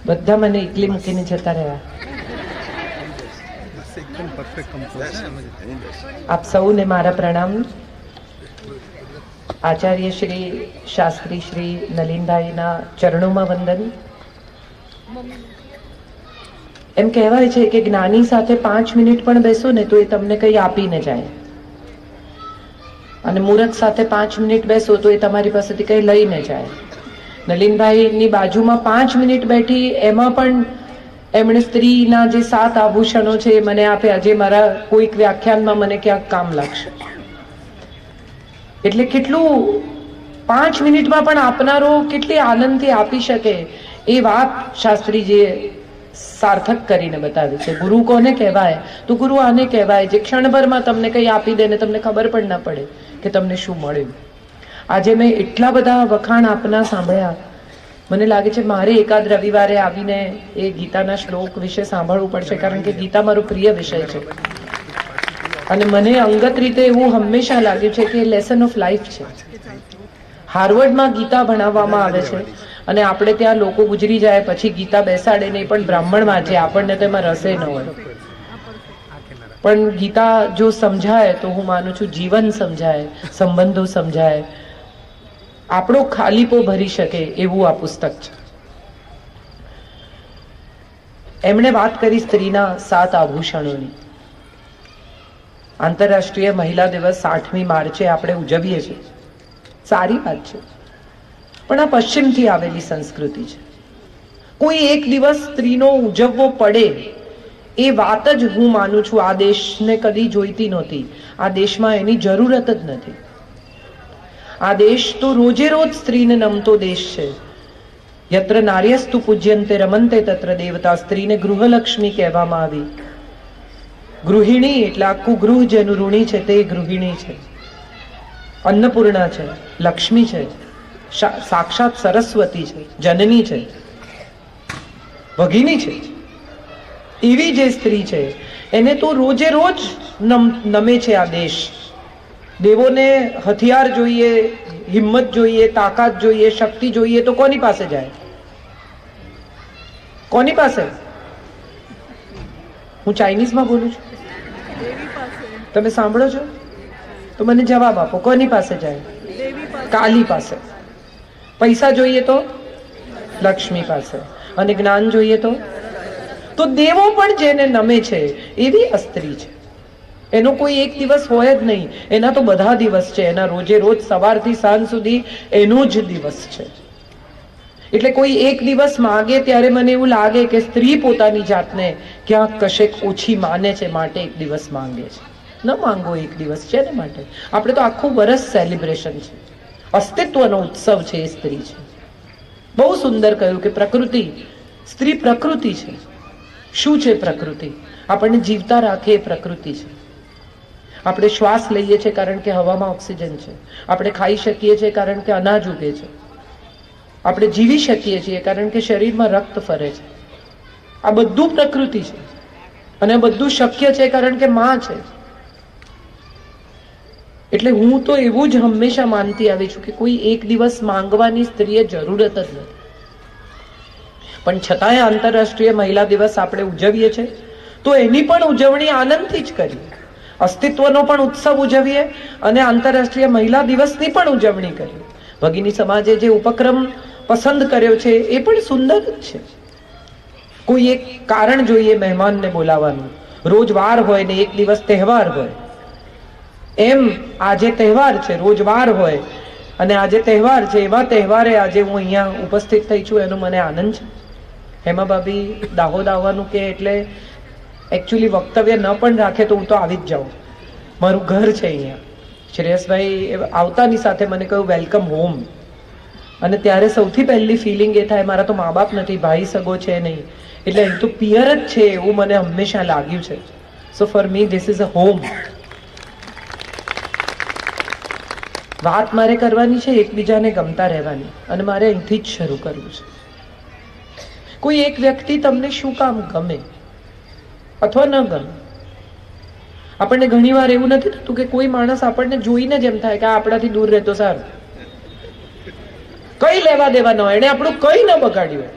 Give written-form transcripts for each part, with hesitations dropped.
બધા મને એકલી મૂકીને જતા રહ્યા. આપ સૌને મારા પ્રણામ. આચાર્ય શ્રી શાસ્ત્રી શ્રી નલિનભાઈના ચરણોમાં વંદન. એમ કહેવાય છે કે જ્ઞાની સાથે 5 મિનિટ પણ બેસો ને તો એ તમને કંઈ આપીને જાય, અને મૂર્ખ સાથે 5 મિનિટ બેસો તો એ તમારી પાસેથી કંઈ લઈને જાય. નલિનભાઈની બાજુમાં 5 મિનિટ બેઠી, એમાં પણ એમણે સ્ત્રીના જે 7 આભૂષણો છે એ મને આપ્યા, જે મારા કોઈક વ્યાખ્યાનમાં મને ક્યાંક કામ લાગશે. એટલે કેટલું 5 મિનિટમાં પણ આપનારો કેટલી આનંદથી આપી શકે એ વાત શાસ્ત્રીજીએ સાર્થક કરીને બતાવી છે. ગુરુ કોને કહેવાય? તો ગુરુ આને કહેવાય જે ક્ષણભરમાં તમને કંઈ આપી દે ને તમને ખબર પણ ના પડે કે તમને શું મળ્યું. આજે મેં એટલા બધા વખાણ આપના સાંભળ્યા, મને લાગે છે મારે એકાદ રવિવારે આવીને એ ગીતાના શ્લોક વિશે સાંભળવું પડશે, કારણ કે ગીતા મારો પ્રિય વિષય છે. અને મને અંગત રીતે એવું હંમેશા લાગ્યું છે કે લેસન ઓફ લાઈફ છે. હાર્વર્ડમાં ગીતા ભણાવવામાં આવે છે અને આપણે ત્યાં લોકો ગુજરી જાય પછી ગીતા બેસાડે નહીં, પણ બ્રાહ્મણ વાંચે, આપણને તો એમાં રસે ન હોય. પણ ગીતા જો સમજાય તો હું માનું છું જીવન સમજાય, સંબંધો સમજાય, આપણો ખાલીપો ભરી શકે એવું આ પુસ્તક છે. એમણે વાત કરી સ્ત્રીના 7 આભૂષણોની. આંતરરાષ્ટ્રીય મહિલા દિવસ 8મી માર્ચે આપણે ઉજવીએ છીએ, સારી વાત છે, પણ આ પશ્ચિમથી આવેલી સંસ્કૃતિ છે. કોઈ એક દિવસ સ્ત્રીનો ઉજવવો પડે એ વાત જ હું માનું છું આ દેશને કદી જોઈતી નહોતી. આ દેશમાં એની જરૂરત જ નથી. આ દેશ તો રોજે રોજ સ્ત્રીને નમતો દેશ છે. યત્ર નાર્યસ્તુ પૂજ્યંતે રમંતે તત્ર દેવતા. સ્ત્રીને ગૃહલક્ષ્મી કહેવામાં આવી. ગૃહિણી એટલે આખું ગૃહ જેનું ઋણી છે તે ગૃહિણી છે, અન્નપૂર્ણા છે, લક્ષ્મી છે, સાક્ષાત સરસ્વતી છે, જનની છે, ભગિની છે. એવી જે સ્ત્રી છે એને તો રોજે રોજ નમે છે આ દેશ. દેવોને હથિયાર જોઈએ, હિંમત જોઈએ, તાકાત જોઈએ, શક્તિ જોઈએ તો કોની પાસે જાય? કોની પાસે? હું ચાઇનીઝમાં બોલું છું, તમે સાંભળો છો? તો મને જવાબ આપો, કોની પાસે જાય? કાલી પાસે. પૈસા જોઈએ તો લક્ષ્મી પાસે, અને જ્ઞાન જોઈએ તો દેવો પણ જેને નમે છે એવી અસ્ત્રી છે. એનો કોઈ એક દિવસ હોય જ નહીં, એના તો બધા દિવસ છે. એના રોજે રોજ સવારથી સાંજ સુધી એનો જ દિવસ છે. એટલે કોઈ એક દિવસ માગે ત્યારે મને એવું લાગે કે સ્ત્રી પોતાની જાતને ક્યાંક કશેક ઓછી માને છે, માટે એક દિવસ માંગે છે. ન માંગો, એક દિવસ છે ને માટે. આપણે તો આખું વર્ષ સેલિબ્રેશન છે, અસ્તિત્વનો ઉત્સવ છે એ સ્ત્રી છે. બહુ સુંદર કહ્યું કે પ્રકૃતિ, સ્ત્રી પ્રકૃતિ છે. શું છે પ્રકૃતિ? આપણને જીવતા રાખે એ પ્રકૃતિ છે. આપણે શ્વાસ લઈએ છીએ કારણ કે હવામાં ઓક્સિજન છે. આપણે ખાઈ શકીએ છીએ કારણ કે અનાજ ઉગે છે. આપણે જીવી શકીએ છીએ કારણ કે શરીરમાં રક્ત ફરે છે. આ બધું પ્રકૃતિ છે, અને બધું શક્ય છે કારણ કે માં છે. એટલે હું તો એવું જ હંમેશા માનતી આવી છું કે કોઈ એક દિવસ માંગવાની સ્ત્રીએ જરૂરત જ નથી. પણ છતાંય આંતરરાષ્ટ્રીય મહિલા દિવસ આપણે ઉજવીએ છીએ તો એની પણ ઉજવણી આનંદથી જ કરીએ. અસ્તિત્વનો પણ ઉત્સવ ઉજવીએ અને આંતરરાષ્ટ્રીય મહિલા દિવસની પણ ઉજવણી કરીએ. ભગિની સમાજે જે ઉપક્રમ પસંદ કર્યો છે એ પણ સુંદર જ છે. કોઈ એક કારણ જોઈએ મહેમાનને બોલાવવાનું. રોજ વાર હોય ને એક દિવસ તહેવાર હોય, એમ આજે તહેવાર છે, રોજ વાર હોય અને આજે તહેવાર છે. એવા તહેવારે આજે હું અહીંયા ઉપસ્થિત થઈ છું, એનો મને આનંદ છે. હેમા ભાભી દાહોદ આવવાનું કે એટલે એકચ્યુઅલી વક્તવ્ય ન પણ રાખે તો હું તો આવી જ જાઉં. મારું ઘર છે અહીંયા. શ્રેયસભાઈ આવતાની સાથે મને કહ્યું વેલકમ હોમ. અને ત્યારે સૌથી પહેલી ફિલિંગ એ થાય મારા તો મા બાપ નથી, ભાઈ સગો છે નહીં, એટલે અહીં તો પિયર જ છે એવું મને હંમેશા લાગ્યું છે. So for me this is a home. વાત મારે કરવાની છે એકબીજાને ગમતા રહેવાની, અને મારે અહીંથી જ શરૂ કરવું છે. કોઈ એક વ્યક્તિ તમને શું કામ ગમે અથવા ન ગમે? આપણને ઘણી વાર એવું નથી થતું કે કોઈ માણસ આપણને જોઈને જ એમ થાય કે આ આપણાથી દૂર રહેતો સારું, કઈ લેવા દેવા ન હોય, એને આપણું કઈ ન બગાડ્યું,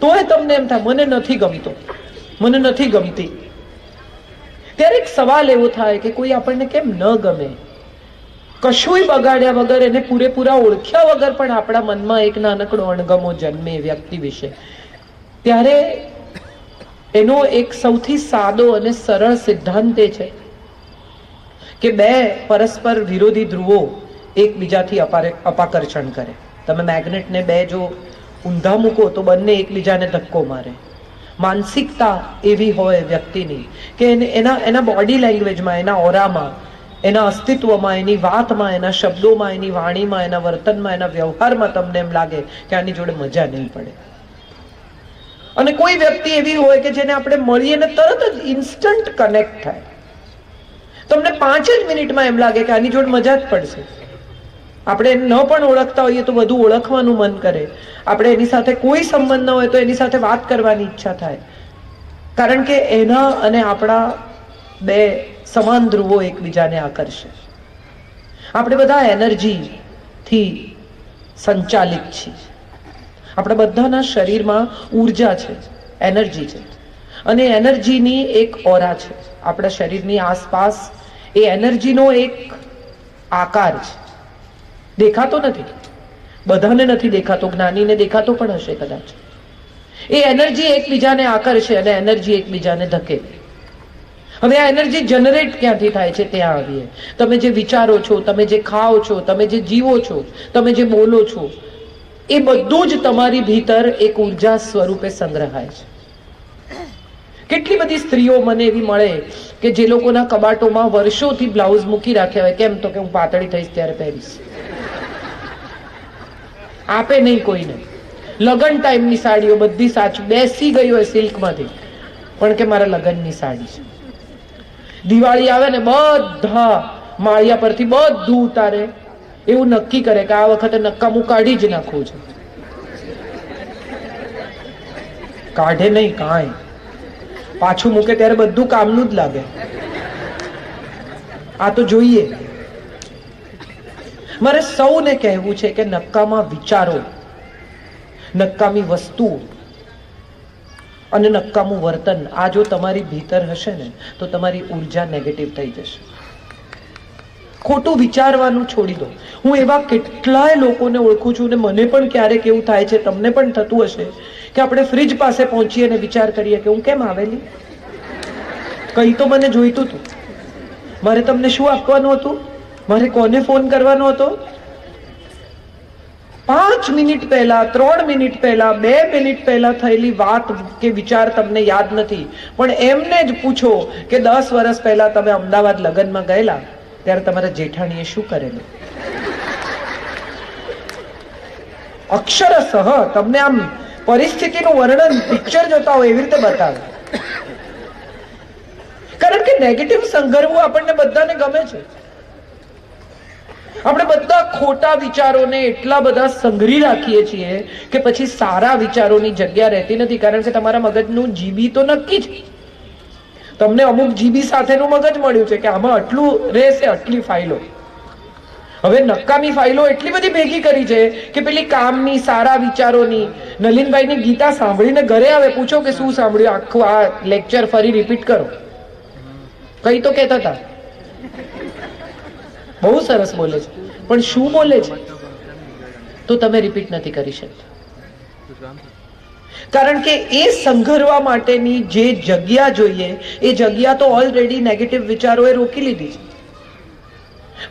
તોય તમને એમ થાય મને નથી ગમતો, મને નથી ગમતી. ત્યારે એક સવાલ એવો થાય કે કોઈ આપણને કેમ ન ગમે? કશુંય બગાડ્યા વગર, એને પૂરેપૂરા ઓળખ્યા વગર પણ આપણા મનમાં એક નાનકડો અણગમો જન્મે વ્યક્તિ વિશે. ત્યારે એનો એક સૌથી સાદો અને સરળ સિદ્ધાંત એ છે કે બે પરસ્પર વિરોધી ધ્રુવો એકબીજાથી અપાકર્ષણ કરે. તમે મેગ્નેટને બે જો ઊંધા મૂકો તો બંને એકબીજાને ધક્કો મારે. માનસિકતા એવી હોય વ્યક્તિની કે એના બોડી લેંગ્વેજમાં, એના ઓરામાં, એના અસ્તિત્વમાં, એની વાતમાં, એના શબ્દોમાં, એની વાણીમાં, એના વર્તનમાં, એના વ્યવહારમાં તમને એમ લાગે કે આની જોડે મજા નહીં પડે. અને કોઈ વ્યક્તિ એવી હોય કે જેને આપણે મળીએ ને તરત જ ઇન્સ્ટન્ટ કનેક્ટ થાય. તમને 5 જ મિનિટમાં એમ લાગે કે આની જોડે મજા જ પડશે. આપણે ન પણ ઓળખતા હોઈએ તો વધુ ઓળખવાનું મન કરે. આપણે એની સાથે કોઈ સંબંધ ન હોય તો એની સાથે વાત કરવાની ઈચ્છા થાય. કારણ કે એના અને આપણા બે સમાન ધ્રુવો એકબીજાને આકર્ષે. આપણે બધા એનર્જીથી સંચાલિત છીએ. આપણા બધાના શરીરમાં ઉર્જા છે, એનર્જી છે, અને એનર્જીની એક ઓરા છે. આપણા શરીરની આસપાસ એ એનર્જીનો એક આકાર છે. દેખાતો નથી, બધાને નથી દેખાતો, જ્ઞાનીને દેખાતો પણ હશે કદાચ. એ એનર્જી એકબીજાને આકર્ષે અને એનર્જી એકબીજાને ધકેલે. હવે આ એનર્જી જનરેટ ક્યાંથી થાય છે ત્યાં આવીએ. તમે જે વિચારો છો, તમે જે ખાઓ છો, તમે જે જીવો છો, તમે જે બોલો છો, એ બધું જ તમારી ભીતર એક ઉર્જા સ્વરૂપે સંગ્રહાય છે. કેટલી બધી સ્ત્રીઓ મને એવી મળે કે જે લોકોના કબાટોમાં વર્ષોથી બ્લાઉઝ મૂકી રાખ્યા હોય. કેમ? તો કે હું પાતળી થઈશ ત્યારે પહેરીશ. આપે નહીં કોઈને. લગ્ન ટાઈમની સાડીઓ બધી સાચી બેસી ગઈ હોય સિલ્કમાંથી, પણ કે મારા લગ્નની સાડી છે. દિવાળી આવે ને બધા માળિયા પરથી બધું ઉતારે, એવું નક્કી કરે કે આ વખતે નકામું કાઢી જ નાખવું છે. કાઢે નહીં કાંઈ, પાછું મૂકે ત્યારે બધું કામનું જ લાગે. આ તો જોઈએ. મારે સૌને કહેવું છે કે નકામા વિચારો, નકામી વસ્તુઓ અને નકામું વર્તન આ જો તમારી ભીતર હશે ને તો તમારી ઉર્જા નેગેટિવ થઈ જશે. ખોટું વિચારવાનું છોડી દો. હું એવા કેટલાય લોકોને ઓળખું છું, ને મને પણ ક્યારેક એવું થાય છે, તમને પણ થતું હશે કે આપણે ફ્રીજ પાસે પહોંચીએ અને વિચાર કરીએ કે હું કેમ આવેલી, કઈ તો મને જોઈતું હતું, મારે તમને શું આપવાનું હતું, મારે કોને ફોન કરવાનો હતો. 5 મિનિટ પહેલા, 3 મિનિટ પહેલા, 2 મિનિટ પહેલા થયેલી વાત કે વિચાર તમને યાદ નથી, પણ એમને જ પૂછો કે 10 વર્ષ પહેલા તમે અમદાવાદ લગ્નમાં ગયેલા ત્યારે તમારા જેઠાણીએ શું કરેલું. અક્ષરશઃ તમને આમ પરિસ્થિતિનું વર્ણન પિક્ચર જોતા હોય એવી રીતે બતાવે. કારણ કે નેગેટિવ સંગરવું આપણને બધાને ગમે છે. આપણે બધા ખોટા વિચારોને એટલા બધા સંઘરી રાખીએ છીએ કે પછી સારા વિચારોની જગ્યા રહેતી નથી. કારણ કે તમારા મગજનું જીબી તો નક્કી છે. તમને અમુક જીબી સાથેનું મગજ મળ્યું છે કે આમાં આટલું રહેશે, આટલી ફાઇલો. હવે નકામી ફાઇલો એટલી બધી ભેગી કરી છે કે પેલી કામની, સારા વિચારોની. નલિનભાઈની ગીતા સાંભળીને ઘરે આવે, પૂછો કે શું સાંભળ્યું, આખું આ લેક્ચર ફરી રિપીટ કરો. કઈ તો કહેતા હતા, બહુ સરસ બોલે છે, પણ શું બોલે છે તો તમે રિપીટ નથી કરી શકતા. કારણ કે એ સંઘરવા માટેની જે જગ્યા જોઈએ એ જગ્યા તો ઓલરેડી નેગેટિવ વિચારોએ રોકી લીધી છે.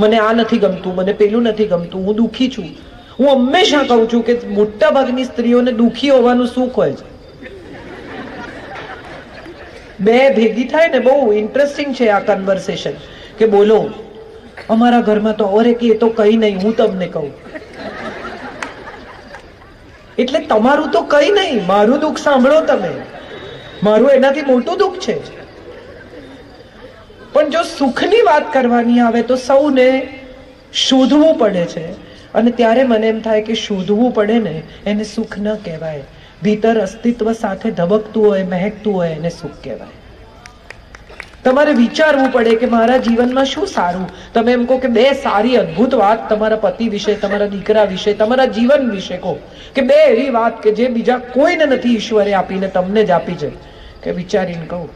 મને આ નથી ગમતું, મને પેલું નથી ગમતું, હું દુઃખી છું. હું હંમેશા કહું છું કે મોટા ભાગની સ્ત્રીઓને દુઃખી હોવાનું સુખ હોય છે. બે ભેગી થાય ને, બહુ ઇન્ટરેસ્ટિંગ છે આ કન્વર્સેશન કે બોલો અમારા ઘરમાં તો અરે કે એ તો કઈ નહીં, હું તમને કહું. એટલે તમારું તો કઈ નહીં, મારું દુઃખ સાંભળો તમે. મારું એનાથી મોટું દુઃખ છે. પણ જો સુખની વાત કરવાની આવે તો સૌને શોધવું પડે છે. અને ત્યારે મને એમ થાય કે શોધવું પડે ને એને સુખ ન કહેવાય. ભીતર અસ્તિત્વ સાથે ધબકતું હોય, મહેકતું હોય એને સુખ કહેવાય. તમારે વિચારવું પડે કે મારા જીવનમાં શું સારું. તમે એમ કહો કે બે સારી અદ્ભુત વાત તમારા પતિ વિશે, તમારા દીકરા વિશે, તમારા જીવન વિશે કહો કે બે એવી વાત કે જે બીજા કોઈને નથી ઈશ્વરે આપીને તમને જ આપી છે, કે વિચારીને કહું.